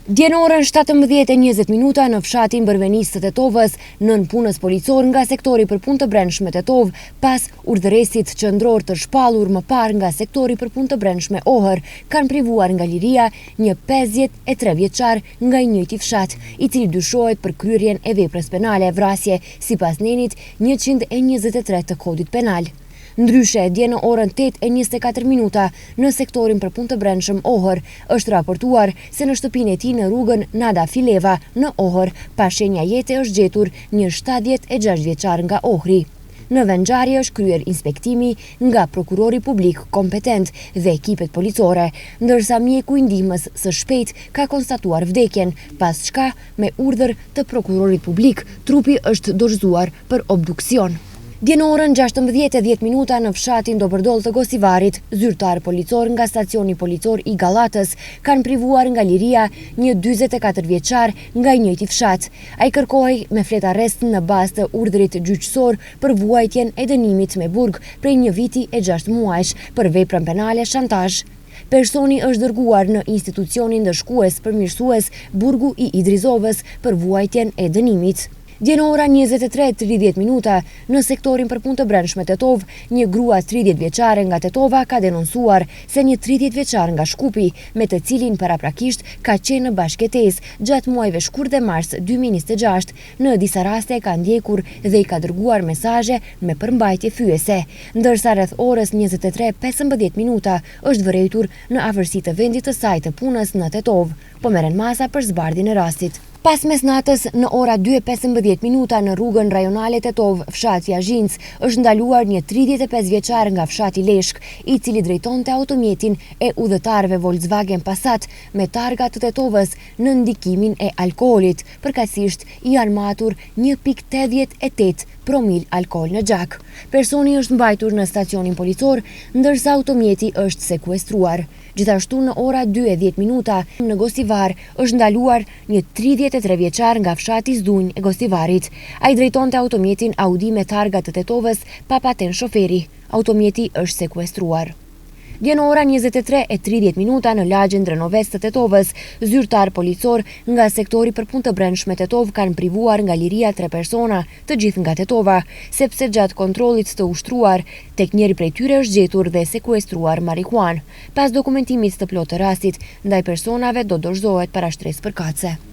Dje në orën 17:20 në fshatin Bërvenis të Tetovës, nën punës policor nga sektori për punë të brendshme Tetov, pas urdhëresit qendror të shpallur më parë nga sektori për punë të brendshme Ohër, kanë privuar nga liria një 53 vjeçar nga i njëjti fshat, i cili dyshohet për kryerjen e veprës penale vrasje, sipas nenit 123 të kodit penal. Ndryshe, dje në orën 8:24 në sektorin për punë të brendshëm Ohër, është raportuar se në shtëpinë e tij në rrugën Nada Fileva në Ohër, pa shenja jete është gjetur një 76 vjeçar nga Ohri. Në vendngjarje është kryer inspektimi nga prokurori publik kompetent dhe ekipet policore, ndërsa mjeku i ndihmës së shpejt ka konstatuar vdekjen, pas çka me urdhër të prokurorit publik, trupi është dorëzuar për obduksion. Dje në orën 16:10 në fshatin Dobërdoll të Gosivarit, zyrtar policor nga stacioni policor i Gallatës kanë privuar nga liria një 44 vjeçar nga i njëjti fshat. Ai kërkohej me flet arrest në bazë të urdhrit gjyqësor për vuajtjen e dënimit me burg prej një viti e 6 muajsh për veprën penale shantazh. Personi është dërguar në institucionin ndëshkues përmirësues Burgu i Idrizovës për vuajtjen e dënimit. Dje në ora 23:30 në sektorin për punë të brendshme Tetov, një grua 30 vjeçare nga Tetova ka denoncuar se një 30 vjeçar nga Shkupi, me të cilin paraprakisht ka qenë në bashkëtesë gjatë muajve shkurt dhe mars 2026, në disa raste ka ndjekur dhe i ka dërguar mesazhe me përmbajtje fyese, ndërsa rreth orës 23:15 është vërejtur në afërsi të vendit të saj të punës në Tetov, po merren masa për zbardhjen e rastit. Pas mesnatës në ora 2:15 në rrugën rajonale Tetov, fshati Azhinc, është ndaluar një 35 vjeçar nga fshati Leshk, i cili drejtonte automjetin e udhëtarëve Volkswagen Passat me targa të Tetovës në ndikimin e alkoolit, përkatësisht i armatur 1.88 promil alkool në gjak. Personi është mbajtur në stacionin policor, ndërsa automjeti është sekuestruar. Gjithashtu në ora 2:10 në Gosivar është ndaluar një 33 vjeçar nga fshati Zdunj e Gosivarit. Ai drejtonte automjetin Audi me targa të Tetovës pa paten shoferi. Automjeti është sekuestruar. Dje në ora 23:30 në lagjen Drenoves të Tetovës, zyrtar policor nga sektori për punë të brendshme Tetov kanë privuar nga liria 3 persona, të gjithë nga Tetova, sepse gjatë kontrollit të ushtruar, tek njëri prej tyre është gjetur dhe sekuestruar marihuan. Pas dokumentimit të plotë të rastit, ndaj personave do dorëzohet parashtresë përkatëse.